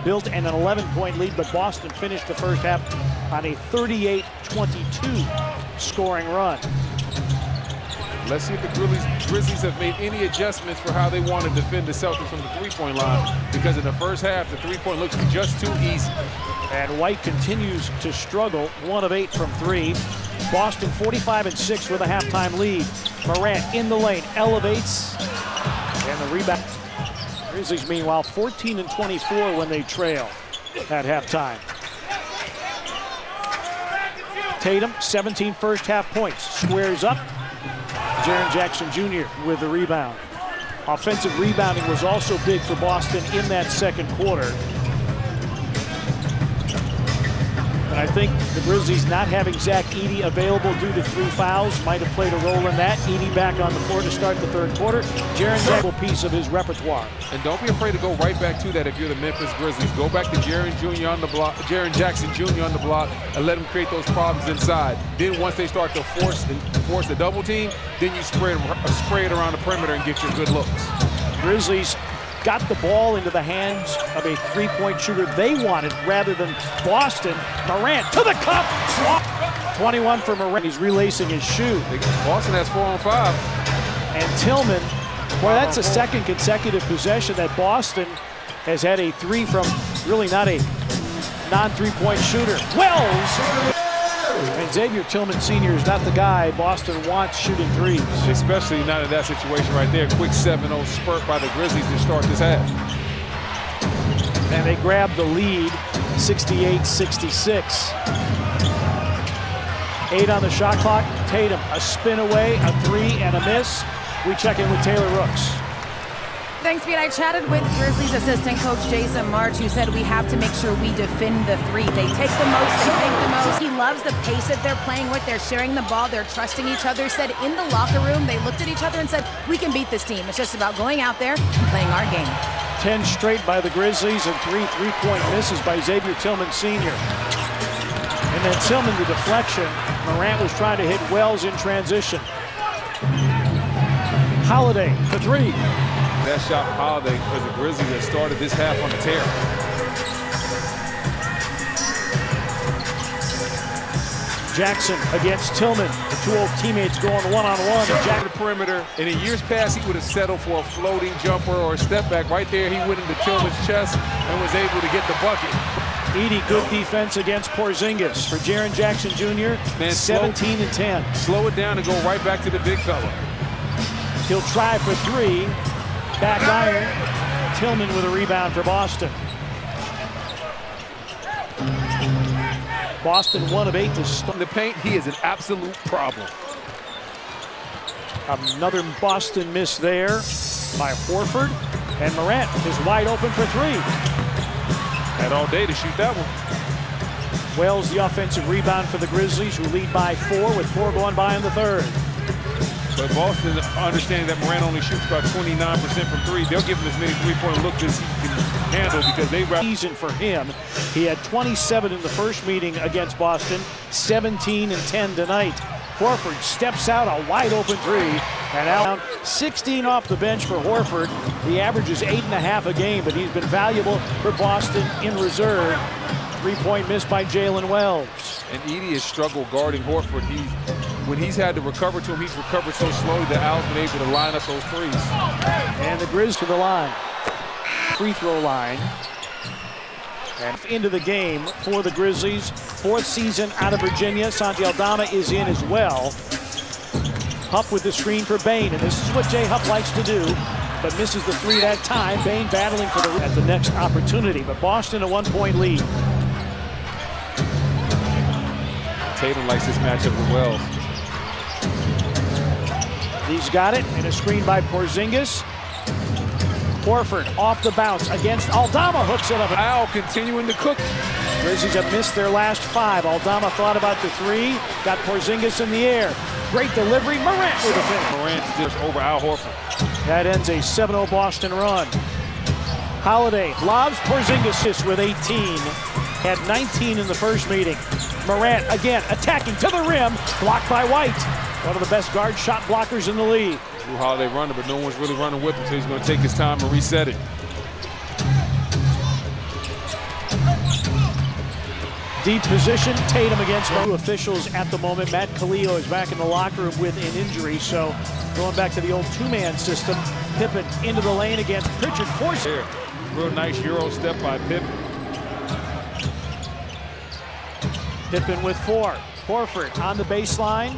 built an 11-point lead, but Boston finished the first half on a 38-22 scoring run. Let's see if the Grizzlies have made any adjustments for how they want to defend the Celtics from the three-point line, because in the first half, the three-point looks just too easy. And White continues to struggle, 1 of 8 from 3. Boston 45-6 with a halftime lead. Morant in the lane, elevates, and the rebound. Grizzlies, meanwhile, 14-24 when they trail at halftime. Tatum, 17 first half points, squares up. Jaren Jackson Jr. with the rebound. Offensive rebounding was also big for Boston in that second quarter. And I think the Grizzlies not having Zach Edey available due to 3 fouls might have played a role in that. Edey back on the floor to start the third quarter. Jaren Jackson, piece of his repertoire. And don't be afraid to go right back to that if you're the Memphis Grizzlies. Go back to Jaren Jackson Jr. on the block and let him create those problems inside. Then once they start to force the double team, then you spray it around the perimeter and get your good looks. Grizzlies got the ball into the hands of a three-point shooter they wanted rather than Boston. Morant to the cup. 21 for Morant. He's relacing his shoe. Boston has 4 on 5. And Tillman, boy, that's a second consecutive possession that Boston has had a 3 from really not a non-three-point shooter. Wells! And Xavier Tillman Sr. is not the guy Boston wants shooting threes. Especially not in that situation right there. Quick 7-0 spurt by the Grizzlies to start this half. And they grab the lead, 68-66. 8 on the shot clock. Tatum, a spin away, a 3 and a miss. We check in with Taylor Rooks. Thanks, Pete. I chatted with Grizzlies assistant coach Jason March, who said we have to make sure we defend the 3. They take the most, they think the most. He loves the pace that they're playing with. They're sharing the ball. They're trusting each other. Said in the locker room, they looked at each other and said, we can beat this team. It's just about going out there and playing our game. 10 straight by the Grizzlies and 3 three-point misses by Xavier Tillman Sr. And then Tillman, the deflection. Morant was trying to hit Wells in transition. Holiday for 3. That shot Holiday because the Grizzlies have started this half on the tear. Jackson against Tillman. The 2 old teammates going one-on-one. Jack the perimeter. And in years past, he would have settled for a floating jumper or a step back. Right there, he went into Tillman's chest and was able to get the bucket. Edey, good defense against Porzingis. For Jaren Jackson Jr., 17-10. Slow it down and go right back to the big fella. He'll try for 3. Back iron. Tillman with a rebound for Boston. Boston 1 of 8 to start. In the paint, he is an absolute problem. Another Boston miss there by Horford. And Morant is wide open for 3. Had all day to shoot that one. Wells the offensive rebound for the Grizzlies, who lead by 4 with 4 going by in the third. But Boston, understanding that Morant only shoots about 29% from 3, they'll give him as many three-point looks as he can handle because they season for him. He had 27 in the first meeting against Boston, 17 and 10 tonight. Horford steps out a wide open 3, and out 16 off the bench for Horford. The average is 8.5 a game, but he's been valuable for Boston in reserve. 3-point miss by Jalen Wells. And Edey has struggled guarding Horford. When he's had to recover to him, he's recovered so slowly that Al's been able to line up those 3s. And the Grizz to the line. Free throw line. And into the game for the Grizzlies. 4th season out of Virginia. Santi Aldama is in as well. Huff with the screen for Bane. And this is what Jay Huff likes to do, but misses the 3 that time. Bane battling for at the next opportunity. But Boston a 1-point lead. Tatum likes this matchup with Wells. He's got it, and a screen by Porzingis. Horford off the bounce against Aldama, hooks it up. Al continuing to cook. Grizzlies have missed their last 5. Aldama thought about the 3, got Porzingis in the air. Great delivery, Morant with a finish. Morant just over Al Horford. That ends a 7-0 Boston run. Holiday lobs Porzingis with 18. Had 19 in the first meeting. Morant again attacking to the rim, blocked by White. One of the best guard shot blockers in the league. Drew Holiday running, but no one's really running with him, so he's going to take his time and reset it. Deep position, Tatum against two officials at the moment. Matt Khalil is back in the locker room with an injury, so going back to the old two-man system. Pippen into the lane against Pritchard. Forces. Real nice Euro step by Pippen. Pippen with 4. Horford on the baseline.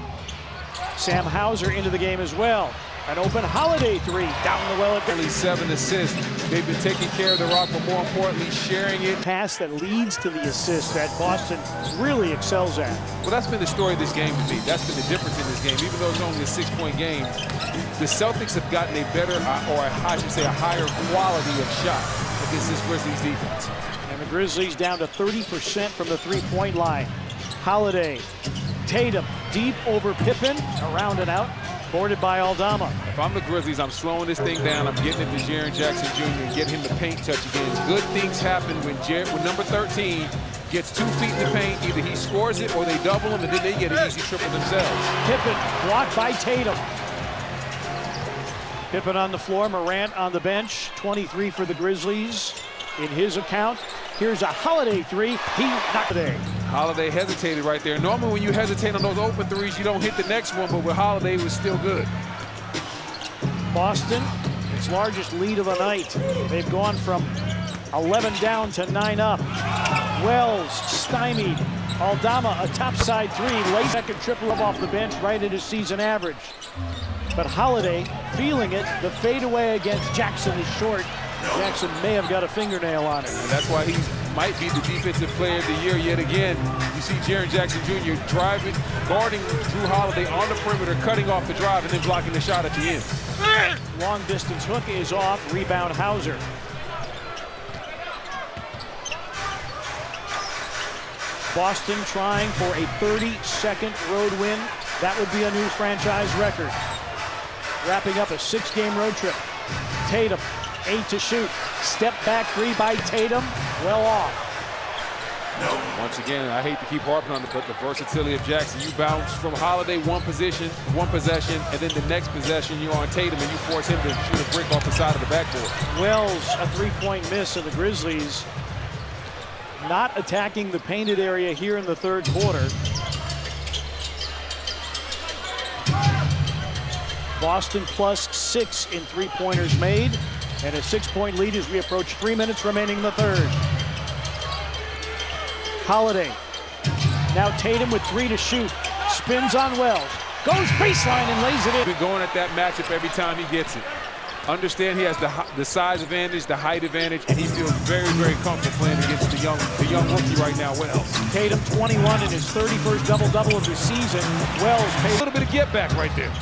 Sam Hauser into the game as well. An open Holiday 3 down the well. Only 7 assists. They've been taking care of the rock, but more importantly, sharing it. Pass that leads to the assist that Boston really excels at. Well, that's been the story of this game to me. That's been the difference in this game. Even though it's only a 6-point game, the Celtics have gotten a better, or I should say a higher quality of shot against this Grizzlies defense. And the Grizzlies down to 30% from the three-point line. Holiday, Tatum, deep over Pippen, around and out. Boarded by Aldama. If I'm the Grizzlies, I'm slowing this thing down. I'm getting it to Jaren Jackson Jr. and getting him the paint touch again. Good things happen when number 13 gets 2 feet in the paint. Either he scores it or they double him, and then they get an easy triple themselves. Pippen blocked by Tatum. Pippen on the floor, Morant on the bench. 23 for the Grizzlies in his account. Here's a Holiday 3. He knocked it in. Holiday hesitated right there. Normally when you hesitate on those open threes, you don't hit the next one, but with Holiday, it was still good. Boston, its largest lead of the night. They've gone from 11 down to 9 up. Wells stymied. Aldama, a topside 3. Late second triple off the bench, right at his season average. But Holiday feeling it. The fadeaway against Jackson is short. Jackson may have got a fingernail on it. And that's why he might be the defensive player of the year yet again. You see Jaren Jackson Jr. driving, guarding Drew Holiday on the perimeter, cutting off the drive, and then blocking the shot at the end. Long distance hook is off. Rebound Hauser. Boston trying for a 32nd road win. That would be a new franchise record. Wrapping up a 6-game road trip. Tatum, 8 to shoot. Step back 3 by Tatum. Well off. Once again, I hate to keep harping on it, but the versatility of Jackson. You bounce from Holiday one possession, and then the next possession you're on Tatum and you force him to shoot a brick off the side of the backboard. Wells, a 3-point miss, and the Grizzlies not attacking the painted area here in the third quarter. Boston plus 6 in 3-pointers made, and a 6-point lead as we approach 3 minutes remaining in the third. Holiday. Now Tatum with 3 to shoot. Spins on Wells. Goes baseline and lays it in. He's been going at that matchup every time he gets it. Understand he has the size advantage, the height advantage, and he feels very, very comfortable playing against the young rookie right now, Wells. Tatum 21 in his 31st double-double of the season. Wells pays a little bit of get back right there.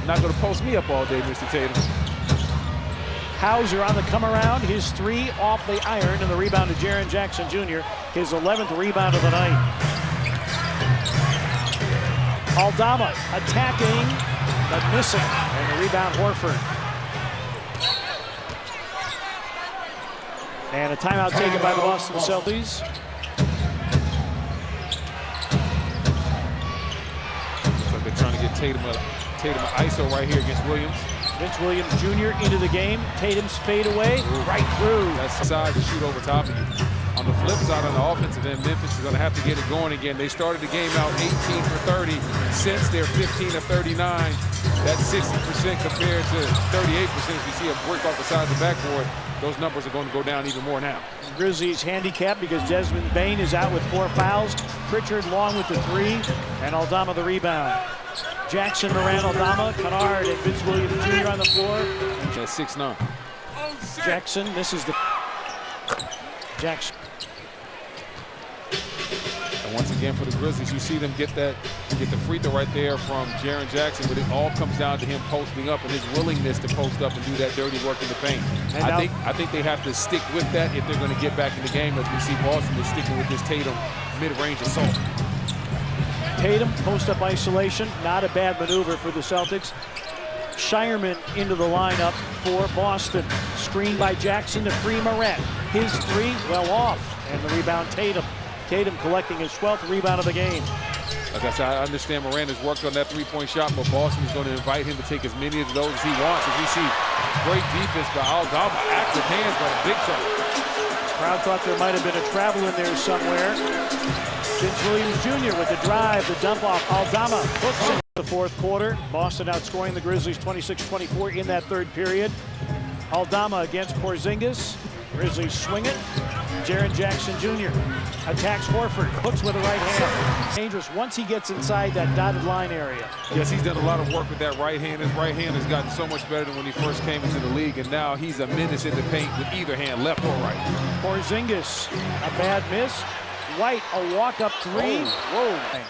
Not going to post me up all day, Mr. Tatum. Hauser on the come around, his 3 off the iron, and the rebound to Jaren Jackson Jr., his 11th rebound of the night. Aldama attacking, but missing, and the rebound Horford. And a timeout taken by the Boston Celtics. Looks like they're trying to get Tatum an ISO right here against Williams. Vince Williams Jr. into the game. Tatum's fadeaway right through. That's the side to shoot over top of you. On the flip side, on the offensive end, Memphis is going to have to get it going again. They started the game out 18 for 30. Since they're 15 of 39, that's 60% compared to 38%. If you see a break off the side of the backboard, those numbers are going to go down even more now. Grizzlies handicapped because Desmond Bane is out with 4 fouls. Pritchard long with the 3, and Aldama the rebound. Jackson, Morant, Aldama, Kennard, and Vince Williams Jr. on the floor. That's 6-9. Jackson, this is the Jackson. And once again for the Grizzlies, you see them get the free throw right there from Jaren Jackson, but it all comes down to him posting up and his willingness to post up and do that dirty work in the paint. I think they have to stick with that if they're going to get back in the game, as we see Boston is sticking with this Tatum mid-range assault. Tatum, post-up isolation, not a bad maneuver for the Celtics. Shireman into the lineup for Boston. Screen by Jackson to free Morant. His 3, well off, and the rebound Tatum. Tatum collecting his 12th rebound of the game. Like I said, I understand Morant has worked on that 3-point shot, but Boston is going to invite him to take as many of those as he wants. As we see great defense by Aldama, active hands, but a big shot. Crowd thought there might have been a travel in there somewhere. Vince Williams Jr. with the drive, the dump off. Aldama hooks in the fourth quarter. Boston outscoring the Grizzlies 26-24 in that third period. Aldama against Porzingis. Grizzlies swing it. Jaren Jackson Jr. attacks Horford. Hooks with the right hand. Dangerous once he gets inside that dotted line area. Yes, he's done a lot of work with that right hand. His right hand has gotten so much better than when he first came into the league, and now he's a menace in the paint with either hand, left or right. Porzingis, a bad miss. White, a walk-up three. Whoa.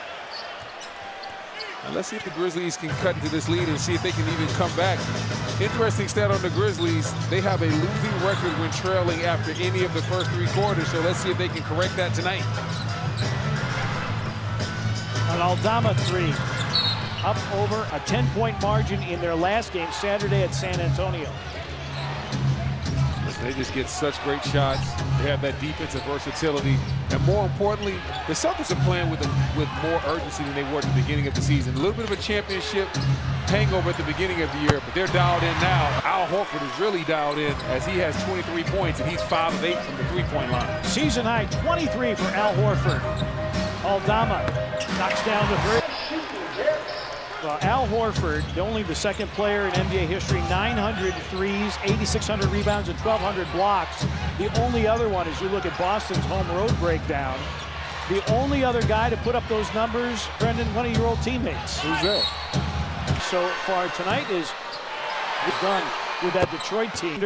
Now let's see if the Grizzlies can cut into this lead and see if they can even come back. Interesting stat on the Grizzlies, they have a losing record when trailing after any of the first three quarters, so let's see if they can correct that tonight. An Aldama three, up over a 10-point margin in their last game Saturday at San Antonio. They just get such great shots. They have that defensive versatility. And more importantly, the Celtics are playing with more urgency than they were at the beginning of the season. A little bit of a championship hangover at the beginning of the year, but they're dialed in now. Al Horford is really dialed in as he has 23 points, and he's 5 of 8 from the three-point line. Season high 23 for Al Horford. Aldama knocks down the three. Well, Al Horford, only the second player in NBA history, 900 threes, 8,600 rebounds, and 1,200 blocks. The only other one, as you look at Boston's home road breakdown, the only other guy to put up those numbers, Brendan, one of your old teammates. Who's that? So far tonight is done with that Detroit team.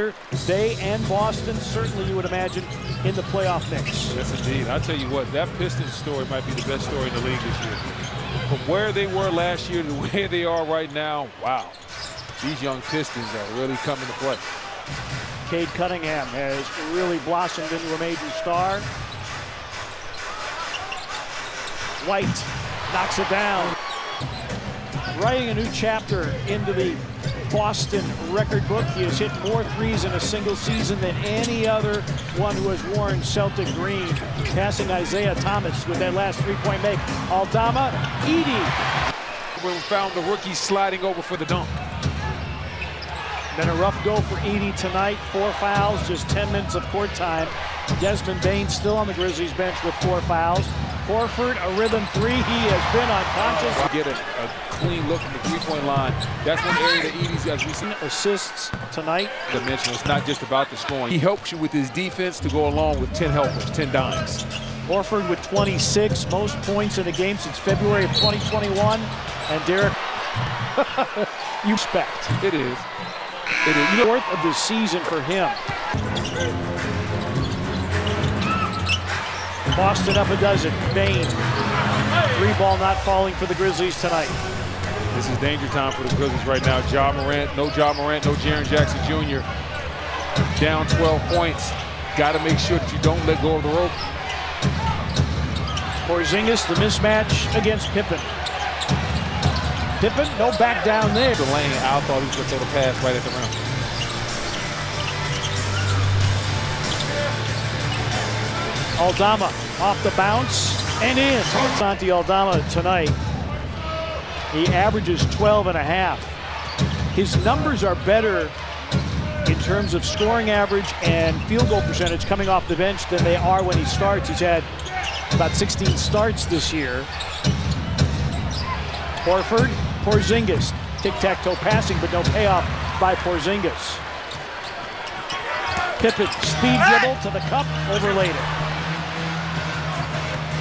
They and Boston, certainly you would imagine, in the playoff mix. Yes, indeed. I'll tell you what, that Pistons story might be the best story in the league this year. From where they were last year to where they are right now, wow. These young Pistons are really coming to play. Cade Cunningham has really blossomed into a major star. White knocks it down. Writing a new chapter into the Boston record book. He has hit more threes in a single season than any other one who has worn Celtic green, passing Isaiah Thomas with that last three-point make. Aldama, Edey. We found the rookie sliding over for the dunk. Been a rough go for Edey tonight. 4 fouls, just 10 minutes of court time. Desmond Bane still on the Grizzlies bench with 4 fouls. Horford, a rhythm three. He has been unconscious. Get a clean look at the three-point line. That's one area that Edey's, as we see, assists tonight. Dimension. It's not just about the scoring. He helps you with his defense to go along with 10 helpers, 10 dimes. Horford with 26, most points in a game since February of 2021. And Derek, you expect. It is. It is. Fourth of the season for him. Boston up a dozen. Bane. Three ball not falling for the Grizzlies tonight. This is danger time for the Grizzlies right now. Ja Morant, no Jaren Jackson Jr. Down 12 points. Got to make sure that you don't let go of the rope. Porzingis, the mismatch against Pippen. Pippen, no back down there. Delaying out, thought he was going to throw the pass right at the rim. Aldama off the bounce and in. Santi Aldama tonight. He averages 12 and a half. His numbers are better in terms of scoring average and field goal percentage coming off the bench than they are when he starts. He's had about 16 starts this year. Horford, Porzingis. Tic-tac-toe passing, but no payoff by Porzingis. Pippen, speed dribble to the cup, overlaid it.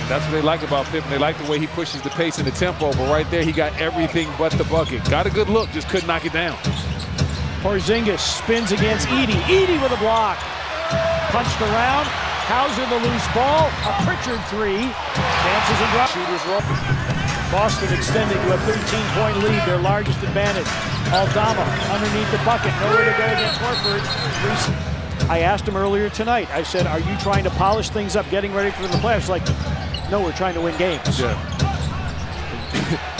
That's what they like about Pippen. They like the way he pushes the pace and the tempo, but right there he got everything but the bucket. Got a good look, just couldn't knock it down. Porzingis spins against Edey. Edey with a block. Punched around. Hauser the loose ball. A Pritchard three. Dances and drops. Shooters roll. Boston extending to a 13-point lead, their largest advantage. Aldama underneath the bucket. Nowhere to go against Horford. I asked him earlier tonight. I said, are you trying to polish things up, getting ready for the playoffs? Like, no, we're trying to win games. Yeah.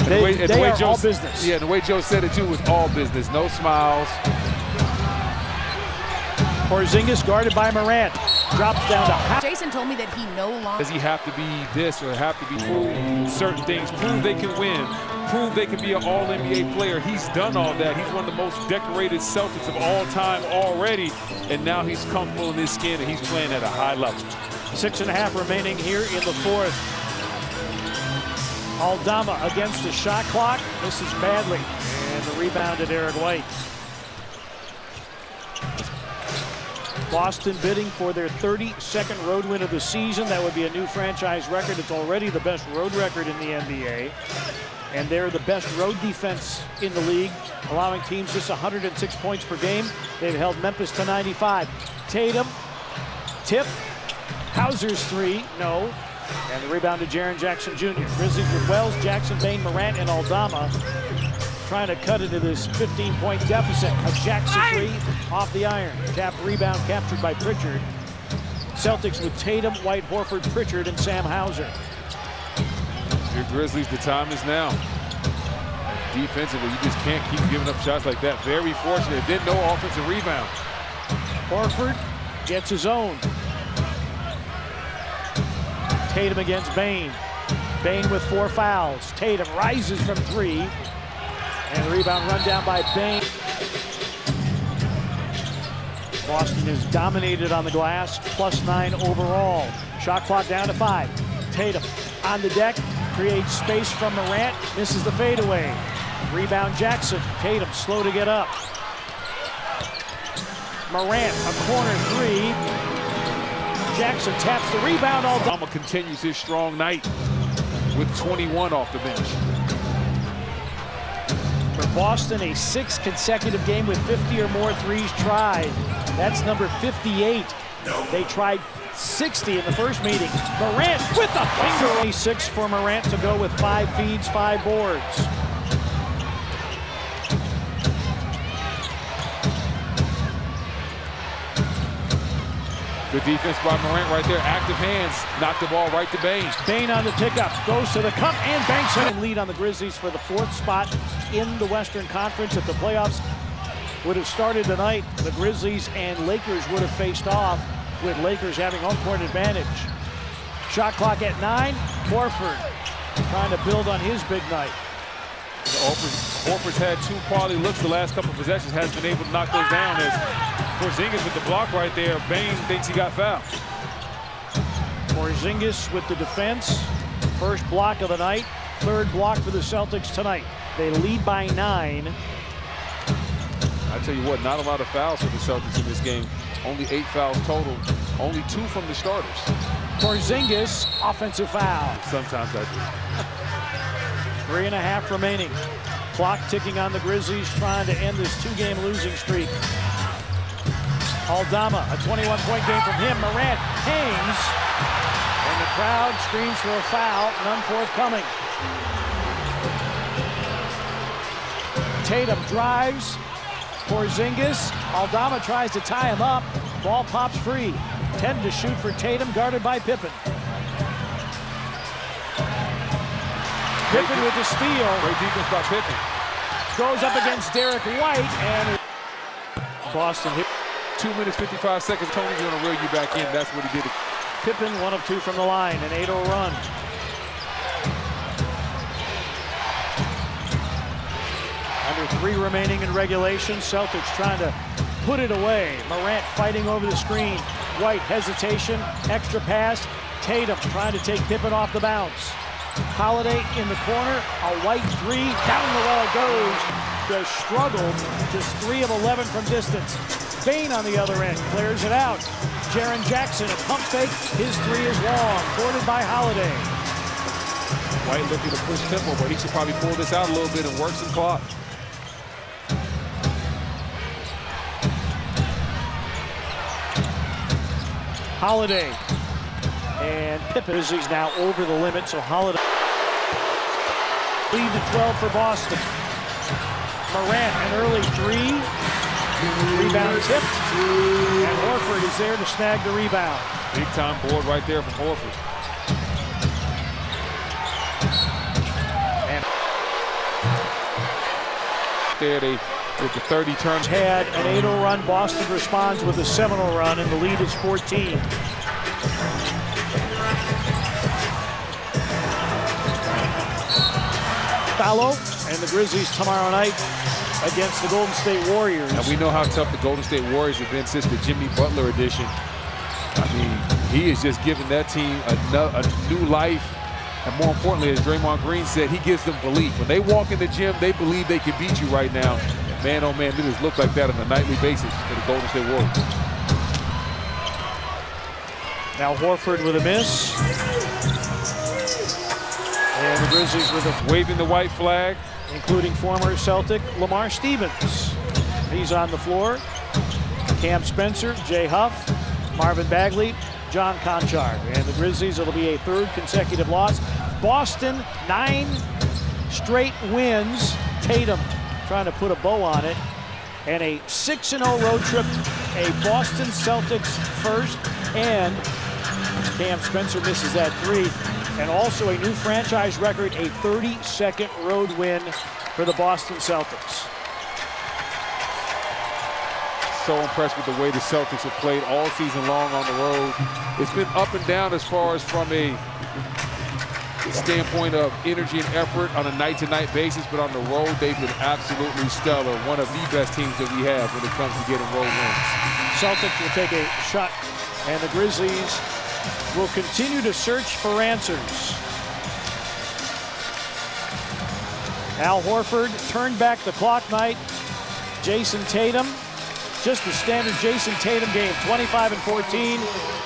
They are all business. Yeah, the way Joe said it too was all business. No smiles. Porzingis guarded by Morant. Drops down to half. Jason told me that he no longer. Does he have to be this or have to be prove certain things? Prove they can win. prove they can be an all-NBA player. He's done all that. He's one of the most decorated Celtics of all time already, and now he's comfortable in his skin and he's playing at a high level. 6.5 remaining here in the fourth. Aldama against the shot clock. Misses badly. And the rebound at Eric White. Boston bidding for their 32nd road win of the season. That would be a new franchise record. It's already the best road record in the NBA. And they're the best road defense in the league, allowing teams just 106 points per game. They've held Memphis to 95. Tatum, tip, Hauser's three, no. And the rebound to Jaren Jackson Jr. Grizzlies with Wells, Jackson, Bain, Morant, and Aldama trying to cut into this 15-point deficit. A Jackson three off the iron. Tapped rebound captured by Pritchard. Celtics with Tatum, White, Horford, Pritchard, and Sam Hauser. Your Grizzlies, the time is now. Defensively, you just can't keep giving up shots like that. Very fortunate. Didn't no offensive rebound. Horford gets his own. Tatum against Bain. Bain with 4 fouls. Tatum rises from 3. And the rebound run down by Bain. Boston is dominated on the glass, +9 overall. Shot clock down to 5. Tatum on the deck, creates space from Morant, misses the fadeaway. Rebound Jackson. Tatum slow to get up. Morant, a corner 3. Jackson taps the rebound. Aldama continues his strong night with 21 off the bench. For Boston, a 6th consecutive game with 50 or more threes tried. That's number 58. They tried 60 in the first meeting. Morant with the finger. 6 for Morant to go with 5 feeds, 5 boards. Good defense by Morant right there. Active hands. Knocked the ball right to Bain. Bain on the pickup. Goes to the cup and banks it. And lead on the Grizzlies for the 4th spot in the Western Conference. If the playoffs would have started tonight, the Grizzlies and Lakers would have faced off, with Lakers having home court advantage. Shot clock at 9. Horford trying to build on his big night. Horford's had 2 quality looks the last couple of possessions. Has been able to knock those down. As Porzingis with the block right there. Bain thinks he got fouled. Porzingis with the defense. First block of the night. 3rd block for the Celtics tonight. They lead by 9. I tell you what, not a lot of fouls for the Celtics in this game. Only 8 fouls total. Only 2 from the starters. Porzingis, offensive foul. Sometimes I do. 3.5 remaining. Clock ticking on the Grizzlies, trying to end this 2-game losing streak. Aldama, a 21-point game from him. Morant hangs, and the crowd screams for a foul. None forthcoming. Tatum drives. Porzingis. Aldama tries to tie him up. Ball pops free. 10 to shoot for Tatum, guarded by Pippen. Pippen with the steal. Great defense by Pippen. Goes up against Derek White, and Boston hit. 2 minutes, 55 seconds. Tony's going to reel you back in. That's what he did. Pippen, 1 of 2 from the line, an 8-0 run. Under 3 remaining in regulation. Celtics trying to put it away. Morant fighting over the screen. White hesitation, extra pass. Tatum trying to take Pippen off the bounce. Holiday in the corner, a White 3, down the wall goes. They struggled, just 3 of 11 from distance. Bain on the other end, clears it out. Jaren Jackson, a pump fake, his 3 is long, courted by Holiday. White looking to push tempo, but he should probably pull this out a little bit and work some clock. Holiday. And Pippen is now over the limit, so Holiday lead to 12 for Boston. Morant, an early 3. Rebound tipped. And Horford is there to snag the rebound. Big time board right there from Horford. And there they with the 30 turns. Had an 8-0 run. Boston responds with a 7-0 run, and the lead is 14. Ballo and the Grizzlies tomorrow night against the Golden State Warriors. And we know how tough the Golden State Warriors have been since the Jimmy Butler edition. I mean, he is just giving that team a new life. And more importantly, as Draymond Green said, he gives them belief. When they walk in the gym, they believe they can beat you right now. And man, oh man, it just look like that on a nightly basis for the Golden State Warriors. Now Horford with a miss. And the Grizzlies with a Waving the white flag. including former Celtic Lamar Stevens. He's on the floor. Cam Spencer, Jay Huff, Marvin Bagley, John Conchar. And the Grizzlies, it'll be a third consecutive loss. Boston, 9 straight wins. Tatum trying to put a bow on it. And a 6-0 road trip, a Boston Celtics first, and Cam Spencer misses that 3. And also a new franchise record, a 32nd road win for the Boston Celtics. So impressed with the way the Celtics have played all season long on the road. It's been up and down as far as from a standpoint of energy and effort on a night-to-night basis, but on the road, they've been absolutely stellar. One of the best teams that we have when it comes to getting road wins. Celtics will take a shot, and the Grizzlies will continue to search for answers. Al Horford turned back the clock night. Jason Tatum, just a standard Jason Tatum game, 25 and 14.